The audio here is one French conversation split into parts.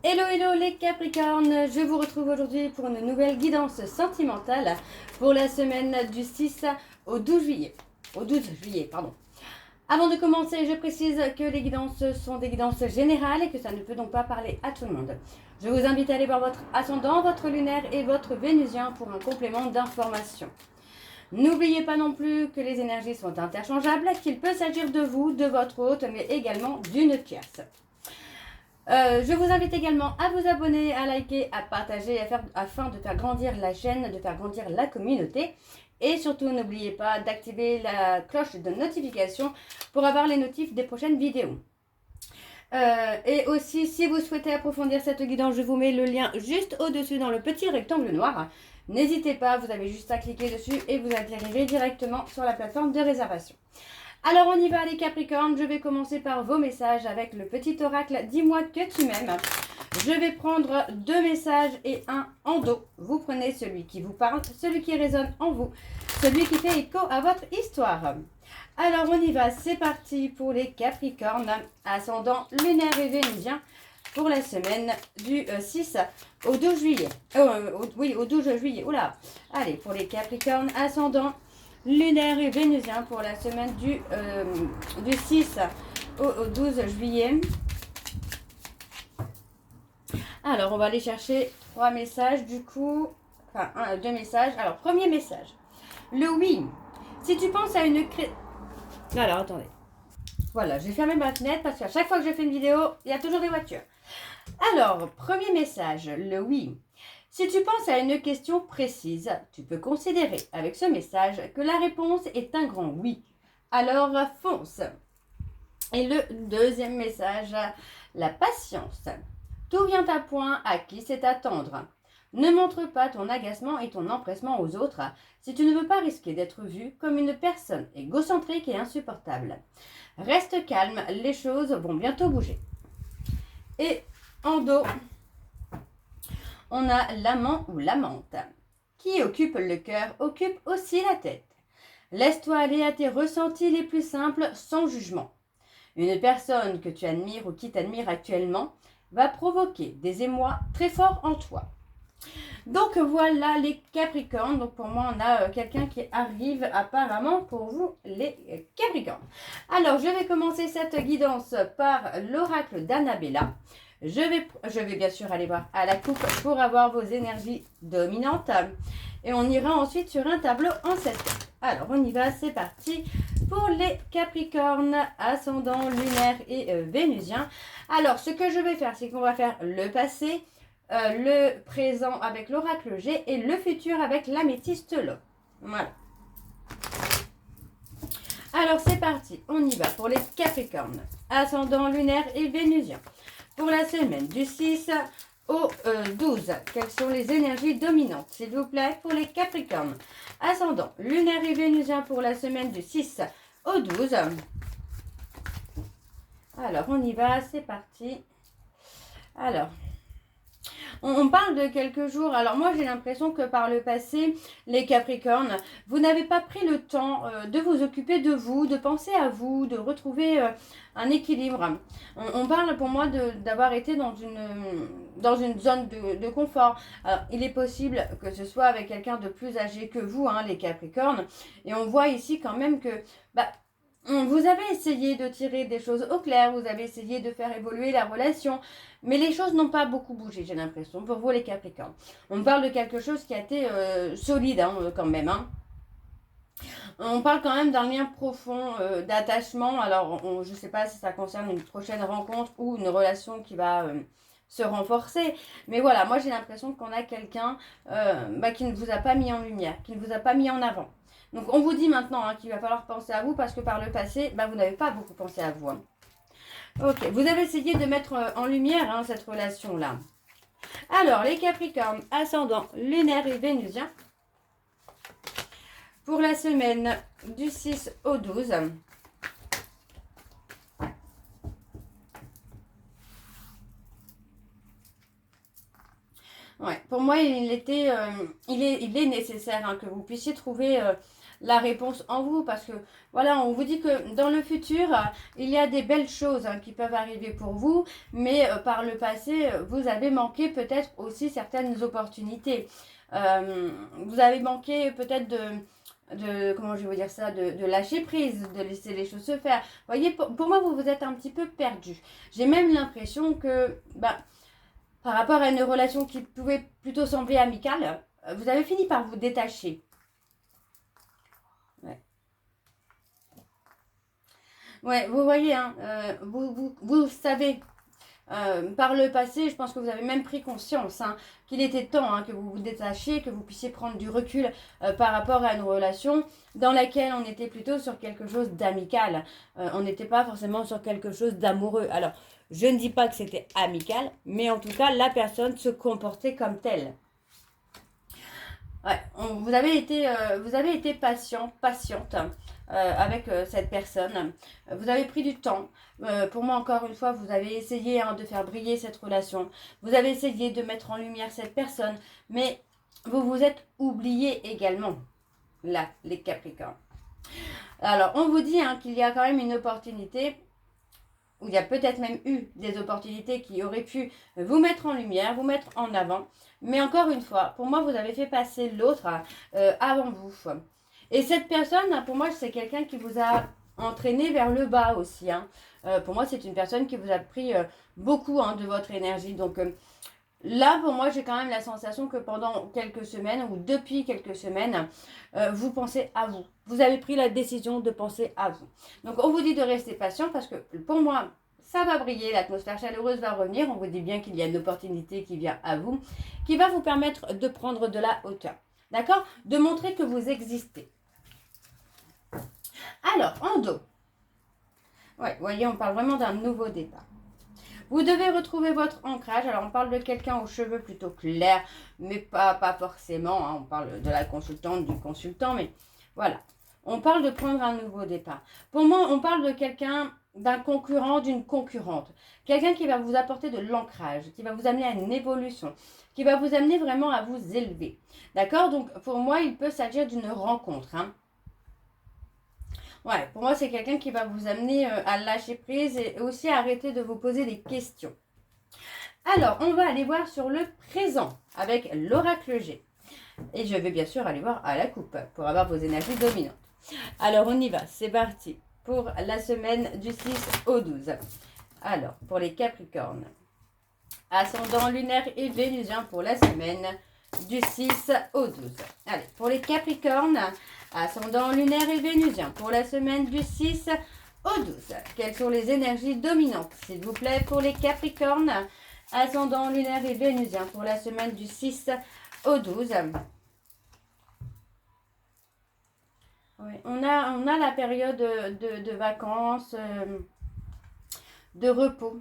Hello hello les Capricornes, je vous retrouve aujourd'hui pour une nouvelle guidance sentimentale pour la semaine du 6 au 12 juillet. Au 12 juillet, pardon. Avant de commencer, je précise que les guidances sont des guidances générales et que ça ne peut donc pas parler à tout le monde. Je vous invite à aller voir votre ascendant, votre lunaire et votre vénusien pour un complément d'information. N'oubliez pas non plus que les énergies sont interchangeables, qu'il peut s'agir de vous, de votre hôte, mais également d'une tierce. Je vous invite également à vous abonner, à liker, à partager afin de faire grandir la chaîne, de faire grandir la communauté. Et surtout, n'oubliez pas d'activer la cloche de notification pour avoir les notifs des prochaines vidéos. Et aussi, si vous souhaitez approfondir cette guidance, je vous mets le lien juste au-dessus dans le petit rectangle noir. N'hésitez pas, vous avez juste à cliquer dessus et vous atterrirez directement sur la plateforme de réservation. Alors on y va les Capricornes, je vais commencer par vos messages avec le petit oracle « Dis-moi que tu m'aimes ». Je vais prendre 2 messages et un en dos. Vous prenez celui qui vous parle, celui qui résonne en vous, celui qui fait écho à votre histoire. Alors on y va, c'est parti pour les Capricornes, ascendant lunaire et vénusien pour la semaine du 6 au 12 juillet. Oui, au 12 juillet, oula. Allez, pour les Capricornes, ascendant lunaire et vénusien pour la semaine du 6 au 12 juillet. Alors, on va aller chercher 3 messages du coup. Enfin, 2 messages. Alors, premier message. Le oui. Si tu penses à une... Alors, attendez. Voilà, j'ai fermé ma fenêtre parce qu'à chaque fois que je fais une vidéo, il y a toujours des voitures. Alors, premier message. Le oui. Si tu penses à une question précise, tu peux considérer avec ce message que la réponse est un grand oui. Alors fonce. Et le deuxième message, la patience. Tout vient à point, à qui c'est attendre. Ne montre pas ton agacement et ton empressement aux autres si tu ne veux pas risquer d'être vu comme une personne égocentrique et insupportable. Reste calme, les choses vont bientôt bouger. Et en dos, on a l'amant ou l'amante. Qui occupe le cœur occupe aussi la tête. Laisse-toi aller à tes ressentis les plus simples sans jugement. Une personne que tu admires ou qui t'admire actuellement va provoquer des émois très forts en toi. Donc voilà les Capricornes. Donc pour moi on a quelqu'un qui arrive apparemment pour vous les Capricornes. Alors je vais commencer cette guidance par l'oracle d'Annabella. Je vais bien sûr aller voir à la coupe pour avoir vos énergies dominantes. Et on ira ensuite sur un tableau en 7. Alors on y va, c'est parti pour les Capricornes, ascendant, lunaire et vénusien. Alors ce que je vais faire, c'est qu'on va faire le passé, le présent avec l'oracle G et le futur avec l'améthyste Lo. Voilà. Alors c'est parti, on y va pour les Capricornes, ascendant, lunaire et vénusien. Pour la semaine du 6 au 12, quelles sont les énergies dominantes, s'il vous plaît, pour les Capricornes? Ascendant, lunaire et vénusien pour la semaine du 6 au 12. Alors, on y va, c'est parti. Alors, on parle de quelques jours. Alors moi, j'ai l'impression que par le passé, les Capricornes, vous n'avez pas pris le temps de vous occuper de vous, de penser à vous, de retrouver un équilibre. On parle pour moi d'avoir été dans une zone de confort. Alors, il est possible que ce soit avec quelqu'un de plus âgé que vous, hein, les Capricornes. Et on voit ici quand même que... vous avez essayé de tirer des choses au clair, vous avez essayé de faire évoluer la relation, mais les choses n'ont pas beaucoup bougé, j'ai l'impression, pour vous les Capricornes. On parle de quelque chose qui a été solide hein, quand même. Hein. On parle quand même d'un lien profond d'attachement. Alors, je ne sais pas si ça concerne une prochaine rencontre ou une relation qui va se renforcer. Mais voilà, moi j'ai l'impression qu'on a quelqu'un qui ne vous a pas mis en lumière, qui ne vous a pas mis en avant. Donc on vous dit maintenant hein, qu'il va falloir penser à vous parce que par le passé, vous n'avez pas beaucoup pensé à vous. Hein. Ok, vous avez essayé de mettre en lumière hein, cette relation-là. Alors, les Capricornes, ascendant, lunaire et vénusien, pour la semaine du 6 au 12. Ouais, pour moi, il est nécessaire hein, que vous puissiez trouver la réponse en vous, parce que voilà, on vous dit que dans le futur, il y a des belles choses qui peuvent arriver pour vous, mais par le passé, vous avez manqué peut-être aussi certaines opportunités. Vous avez manqué peut-être comment je vais vous dire ça, de lâcher prise, de laisser les choses se faire. Vous voyez, pour moi, vous êtes un petit peu perdu. J'ai même l'impression que, par rapport à une relation qui pouvait plutôt sembler amicale, vous avez fini par vous détacher. Ouais, vous voyez, hein, vous savez, par le passé, je pense que vous avez même pris conscience qu'il était temps que vous vous détachiez, que vous puissiez prendre du recul par rapport à une relation dans laquelle on était plutôt sur quelque chose d'amical. On n'était pas forcément sur quelque chose d'amoureux. Alors, je ne dis pas que c'était amical, mais en tout cas, la personne se comportait comme telle. Ouais, vous avez été patiente avec cette personne. Vous avez pris du temps. Pour moi, encore une fois, vous avez essayé de faire briller cette relation. Vous avez essayé de mettre en lumière cette personne. Mais vous vous êtes oublié également. Là, les Capricornes. Alors, on vous dit qu'il y a quand même une opportunité, où il y a peut-être même eu des opportunités qui auraient pu vous mettre en lumière, vous mettre en avant. Mais encore une fois, pour moi, vous avez fait passer l'autre avant vous. Et cette personne, pour moi, c'est quelqu'un qui vous a entraîné vers le bas aussi. Pour moi, c'est une personne qui vous a pris beaucoup de votre énergie. Donc là, pour moi, j'ai quand même la sensation que pendant quelques semaines ou depuis quelques semaines, vous pensez à vous. Vous avez pris la décision de penser à vous. Donc, on vous dit de rester patient parce que pour moi, ça va briller, l'atmosphère chaleureuse va revenir. On vous dit bien qu'il y a une opportunité qui vient à vous, qui va vous permettre de prendre de la hauteur. D'accord? De montrer que vous existez. Alors, en dos. Ouais, vous voyez, on parle vraiment d'un nouveau départ. Vous devez retrouver votre ancrage. Alors, on parle de quelqu'un aux cheveux plutôt clairs, mais pas forcément. On parle de la consultante, du consultant, mais voilà. On parle de prendre un nouveau départ. Pour moi, on parle de quelqu'un, d'un concurrent, d'une concurrente. Quelqu'un qui va vous apporter de l'ancrage, qui va vous amener à une évolution, qui va vous amener vraiment à vous élever. D'accord? Donc, pour moi, il peut s'agir d'une rencontre. Ouais, pour moi, c'est quelqu'un qui va vous amener à lâcher prise et aussi à arrêter de vous poser des questions. Alors, on va aller voir sur le présent avec l'oracle G. Et je vais bien sûr aller voir à la coupe pour avoir vos énergies dominantes. Alors, on y va, c'est parti pour la semaine du 6 au 12. Alors, pour les Capricornes, ascendant lunaire et vénusien pour la semaine du 6 au 12. Allez, pour les Capricornes, ascendant lunaire et vénusien pour la semaine du 6 au 12. Quelles sont les énergies dominantes, s'il vous plaît, pour les Capricornes, ascendant lunaire et vénusien pour la semaine du 6 au 12. Oui, on a la période de vacances, de repos.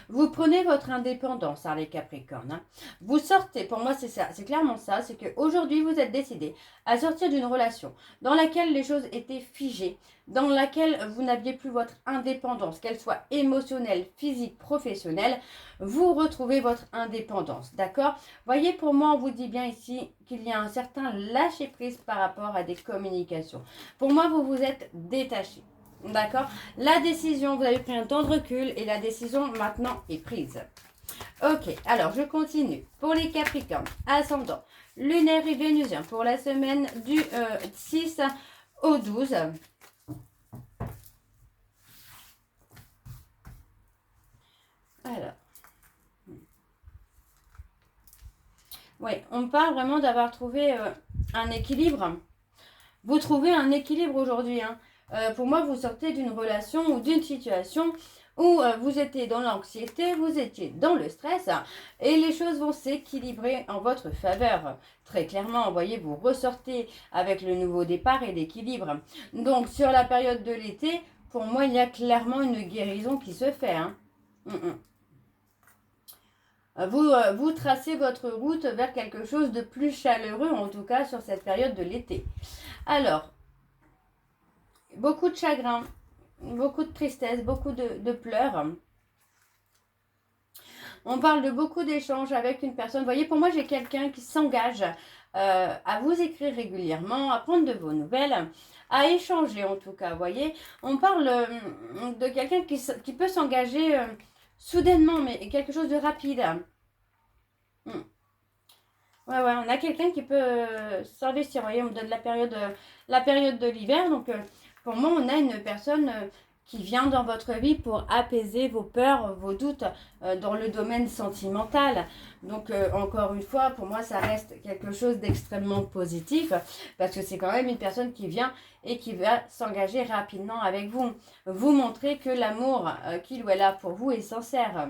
Vous prenez votre indépendance, les Capricornes. Vous sortez, pour moi c'est ça, c'est clairement ça, c'est qu'aujourd'hui vous êtes décidé à sortir d'une relation dans laquelle les choses étaient figées, dans laquelle vous n'aviez plus votre indépendance, qu'elle soit émotionnelle, physique, professionnelle. Vous retrouvez votre indépendance, d'accord? Voyez, pour moi, on vous dit bien ici qu'il y a un certain lâcher-prise par rapport à des communications. Pour moi, vous vous êtes détaché. D'accord? La décision, vous avez pris un temps de recul et la décision maintenant est prise. Ok, alors je continue. Pour les Capricornes, ascendant, lunaire et vénusien pour la semaine du 6 au 12. Alors. Oui, on parle vraiment d'avoir trouvé un équilibre. Vous trouvez un équilibre aujourd'hui, pour moi, vous sortez d'une relation ou d'une situation où vous étiez dans l'anxiété, vous étiez dans le stress et les choses vont s'équilibrer en votre faveur. Très clairement, vous voyez, vous ressortez avec le nouveau départ et l'équilibre. Donc, sur la période de l'été, pour moi, il y a clairement une guérison qui se fait. Vous tracez votre route vers quelque chose de plus chaleureux, en tout cas sur cette période de l'été. Alors, beaucoup de chagrin, beaucoup de tristesse, beaucoup de pleurs. On parle de beaucoup d'échanges avec une personne. Vous voyez, pour moi, j'ai quelqu'un qui s'engage à vous écrire régulièrement, à prendre de vos nouvelles, à échanger en tout cas. Vous voyez, on parle de quelqu'un qui peut s'engager soudainement, mais quelque chose de rapide. Hmm. Ouais, on a quelqu'un qui peut s'investir. Vous voyez, on me donne la période de l'hiver. Donc, pour moi, on a une personne qui vient dans votre vie pour apaiser vos peurs, vos doutes dans le domaine sentimental. Donc, encore une fois, pour moi, ça reste quelque chose d'extrêmement positif parce que c'est quand même une personne qui vient et qui va s'engager rapidement avec vous. Vous montrer que l'amour qu'il ou elle a pour vous est sincère.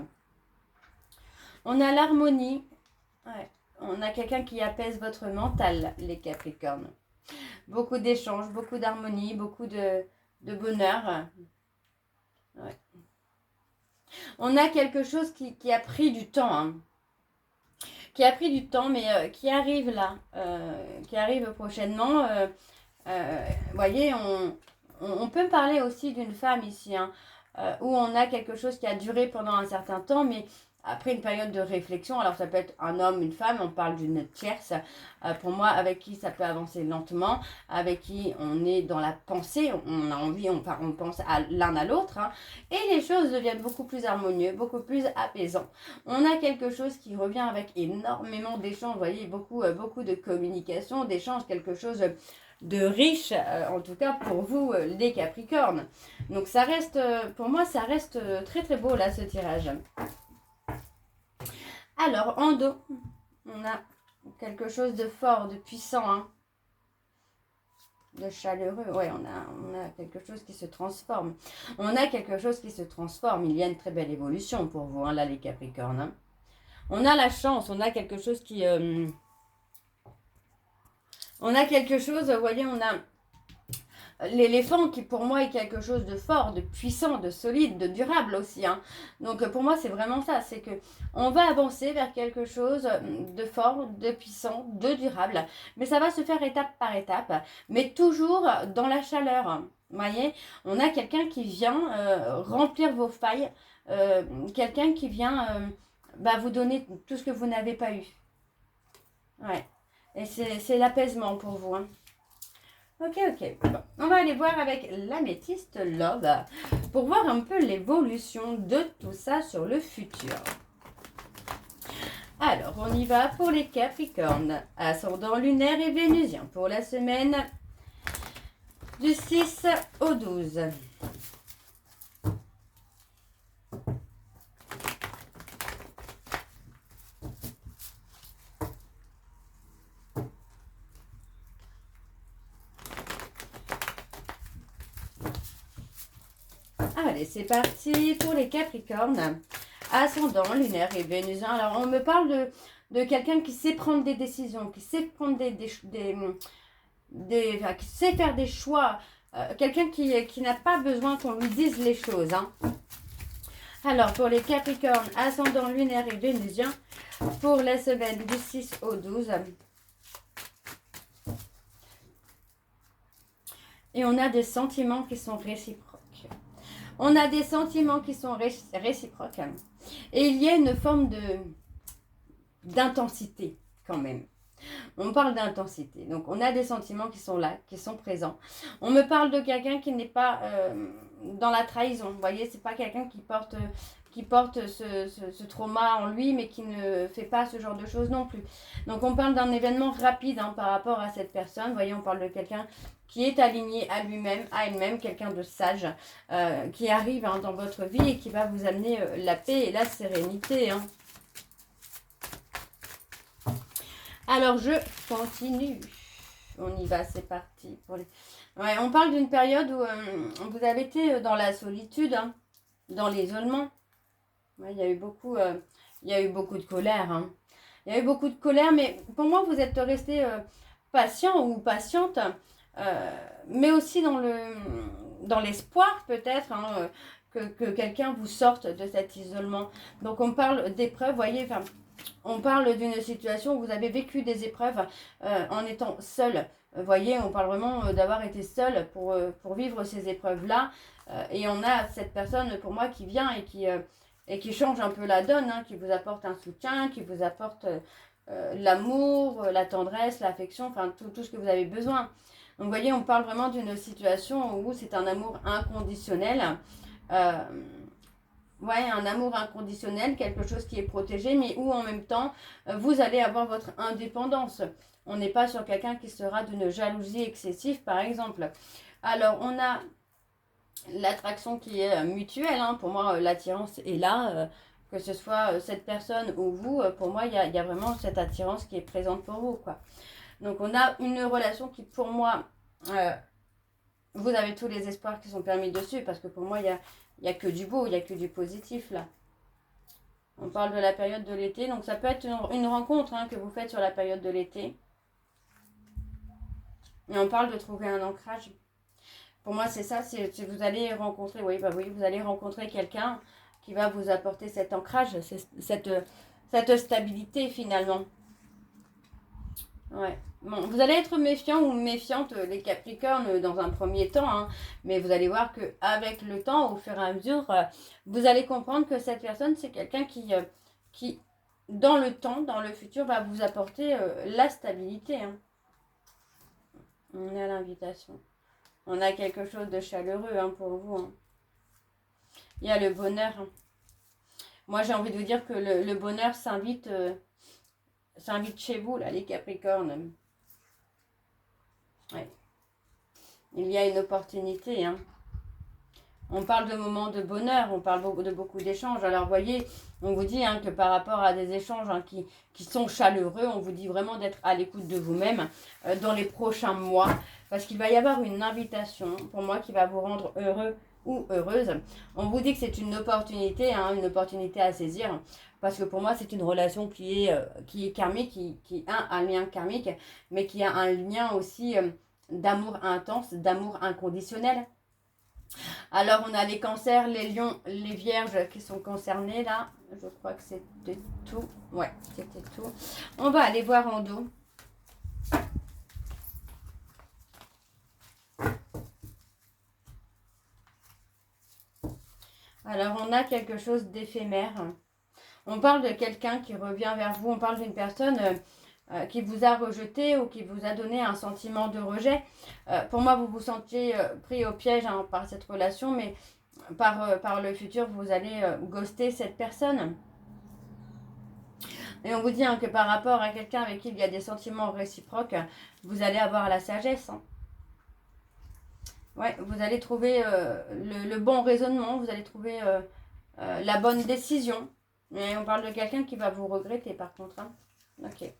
On a l'harmonie. Ouais. On a quelqu'un qui apaise votre mental, les Capricornes. Beaucoup d'échanges, beaucoup d'harmonie, beaucoup de bonheur. Ouais. On a quelque chose qui a pris du temps. Hein. Qui a pris du temps, mais qui arrive là. Qui arrive prochainement. Vous voyez, on peut parler aussi d'une femme ici. Hein, où on a quelque chose qui a duré pendant un certain temps, mais après une période de réflexion, alors ça peut être un homme, une femme, on parle d'une tierce, pour moi, avec qui ça peut avancer lentement, avec qui on est dans la pensée, on a envie, on pense à l'un à l'autre, hein, et les choses deviennent beaucoup plus harmonieuses, beaucoup plus apaisantes. On a quelque chose qui revient avec énormément d'échanges, vous voyez, beaucoup de communication, d'échanges, quelque chose de riche, en tout cas pour vous, les Capricornes. Donc ça reste, pour moi, ça reste très très beau là, ce tirage. Alors, en dos, on a quelque chose de fort, de puissant, hein, de chaleureux. Ouais, on a quelque chose qui se transforme. On a quelque chose qui se transforme. Il y a une très belle évolution pour vous, hein, là, les Capricornes. Hein. On a la chance, on a quelque chose qui... on a quelque chose, vous voyez, on a... L'éléphant qui pour moi est quelque chose de fort, de puissant, de solide, de durable aussi. Hein. Donc pour moi c'est vraiment ça, c'est que on va avancer vers quelque chose de fort, de puissant, de durable. Mais ça va se faire étape par étape, mais toujours dans la chaleur. Vous voyez, on a quelqu'un qui vient remplir vos failles, quelqu'un qui vient vous donner tout ce que vous n'avez pas eu. Ouais, et c'est l'apaisement pour vous. Hein. Ok. Bon, on va aller voir avec l'améthyste Love pour voir un peu l'évolution de tout ça sur le futur. Alors, on y va pour les Capricornes, ascendant lunaire et vénusien pour la semaine du 6 au 12. Allez, c'est parti pour les Capricornes, ascendant lunaire et vénusien. Alors, on me parle de quelqu'un qui sait prendre des décisions, qui sait prendre qui sait faire des choix, quelqu'un qui n'a pas besoin qu'on lui dise les choses. Hein. Alors, pour les Capricornes, ascendant lunaire et vénusien, pour la semaine du 6 au 12. Et on a des sentiments qui sont réciproques. On a des sentiments qui sont réciproques. Et il y a une forme d'intensité quand même. On parle d'intensité. Donc, on a des sentiments qui sont là, qui sont présents. On me parle de quelqu'un qui n'est pas dans la trahison. Vous voyez, c'est pas quelqu'un qui porte ce trauma en lui, mais qui ne fait pas ce genre de choses non plus. Donc, on parle d'un événement rapide par rapport à cette personne. Vous voyez, on parle de quelqu'un qui est aligné à lui-même, à elle-même, quelqu'un de sage, qui arrive dans votre vie et qui va vous amener la paix et la sérénité. Hein. Alors, je continue. On y va, c'est parti. Ouais, on parle d'une période où vous avez été dans la solitude, hein, dans l'isolement. Ouais, il y a eu beaucoup de colère. Hein. Il y a eu beaucoup de colère, mais pour moi, vous êtes resté patient ou patiente, mais aussi dans l'espoir peut-être que quelqu'un vous sorte de cet isolement. Donc, on parle d'épreuves, vous voyez, on parle d'une situation où vous avez vécu des épreuves en étant seul. Vous voyez, on parle vraiment d'avoir été seul pour vivre ces épreuves-là. Et on a cette personne, pour moi, qui vient et et qui change un peu la donne, hein, qui vous apporte un soutien, qui vous apporte l'amour, la tendresse, l'affection, enfin tout ce que vous avez besoin. Donc vous voyez, on parle vraiment d'une situation où c'est un amour inconditionnel. Ouais, un amour inconditionnel, quelque chose qui est protégé, mais où en même temps, vous allez avoir votre indépendance. On n'est pas sur quelqu'un qui sera d'une jalousie excessive, par exemple. Alors, on a l'attraction qui est mutuelle. Hein. Pour moi, l'attirance est là. Que ce soit cette personne ou vous, pour moi, il y a vraiment cette attirance qui est présente pour vous, quoi. Donc, on a une relation qui, pour moi, vous avez tous les espoirs qui sont permis dessus, parce que pour moi, il n'y a que du beau, il n'y a que du positif, là. On parle de la période de l'été, donc ça peut être une rencontre hein, que vous faites sur la période de l'été. Et on parle de trouver un ancrage. Pour moi, c'est ça, c'est vous allez rencontrer, oui, vous allez rencontrer quelqu'un qui va vous apporter cet ancrage, cette stabilité finalement. Ouais. Bon, vous allez être méfiant ou méfiante, les Capricornes, dans un premier temps, hein, mais vous allez voir qu'avec le temps, au fur et à mesure, vous allez comprendre que cette personne, c'est quelqu'un qui, dans le temps, dans le futur, va vous apporter la stabilité. Hein. On est à l'invitation. On a quelque chose de chaleureux hein, pour vous. Hein. Il y a le bonheur. Hein. Moi, j'ai envie de vous dire que le bonheur s'invite chez vous, là, les Capricornes. Ouais. Il y a une opportunité. Hein. On parle de moments de bonheur, on parle de beaucoup d'échanges. Alors, vous voyez, on vous dit hein, que par rapport à des échanges hein, qui sont chaleureux, on vous dit vraiment d'être à l'écoute de vous-même dans les prochains mois. Parce qu'il va y avoir une invitation, pour moi, qui va vous rendre heureux ou heureuse. On vous dit que c'est une opportunité à saisir. Parce que pour moi, c'est une relation qui est karmique, qui a un lien karmique, mais qui a un lien aussi d'amour intense, d'amour inconditionnel. Alors, on a les cancers, les lions, les vierges qui sont concernés là. Je crois que c'était tout. Ouais, c'était tout. On va aller voir en dos. Alors, on a quelque chose d'éphémère. On parle de quelqu'un qui revient vers vous. On parle d'une personne qui vous a rejeté ou qui vous a donné un sentiment de rejet. Pour moi, vous vous sentiez pris au piège hein, par cette relation, mais par le futur, vous allez ghoster cette personne. Et on vous dit hein, que par rapport à quelqu'un avec qui il y a des sentiments réciproques, vous allez avoir la sagesse. Hein. Ouais, vous allez trouver le bon raisonnement, vous allez trouver la bonne décision. Mais on parle de quelqu'un qui va vous regretter par contre. Hein. Ok.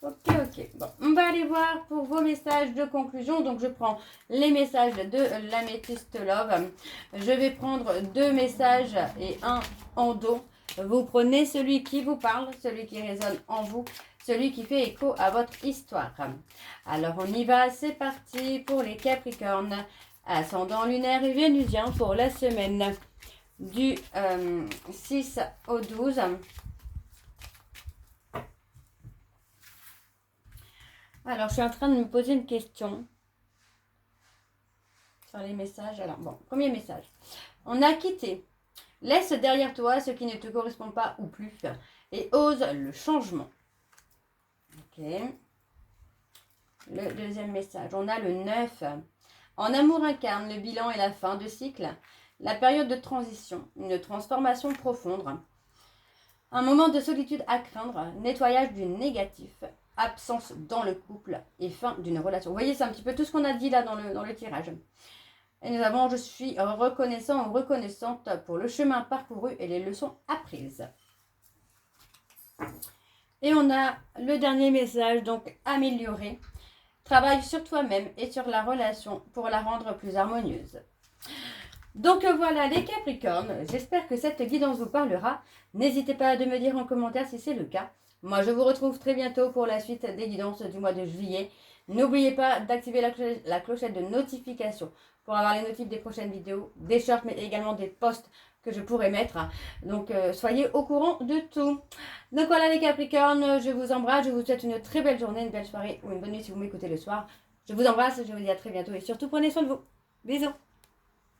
Ok. Bon, on va aller voir pour vos messages de conclusion. Donc, je prends les messages de l'Améthyste Love. Je vais prendre 2 messages et un en dos. Vous prenez celui qui vous parle, celui qui résonne en vous, celui qui fait écho à votre histoire. Alors, on y va. C'est parti pour les Capricornes. Ascendant lunaire et vénusien pour la semaine du 6 au 12. Alors, je suis en train de me poser une question sur les messages. Alors, bon, premier message. On a quitté. Laisse derrière toi ce qui ne te correspond pas ou plus et ose le changement. Ok. Le deuxième message. On a le 9. En amour incarne le bilan et la fin de cycle. La période de transition. Une transformation profonde. Un moment de solitude à craindre. Nettoyage du négatif. Absence dans le couple et fin d'une relation. Vous voyez, c'est un petit peu tout ce qu'on a dit là dans le tirage. Et nous avons, je suis reconnaissant ou reconnaissante pour le chemin parcouru et les leçons apprises. Et on a le dernier message, donc améliorer. Travaille sur toi-même et sur la relation pour la rendre plus harmonieuse. Donc voilà les Capricornes, j'espère que cette guidance vous parlera. N'hésitez pas à me dire en commentaire si c'est le cas. Moi, je vous retrouve très bientôt pour la suite des guidances du mois de juillet. N'oubliez pas d'activer la clochette de notification pour avoir les notifs des prochaines vidéos, des shorts, mais également des posts que je pourrai mettre. Donc, soyez au courant de tout. Donc voilà les Capricornes, je vous embrasse, je vous souhaite une très belle journée, une belle soirée ou une bonne nuit si vous m'écoutez le soir. Je vous embrasse, je vous dis à très bientôt et surtout prenez soin de vous. Bisous.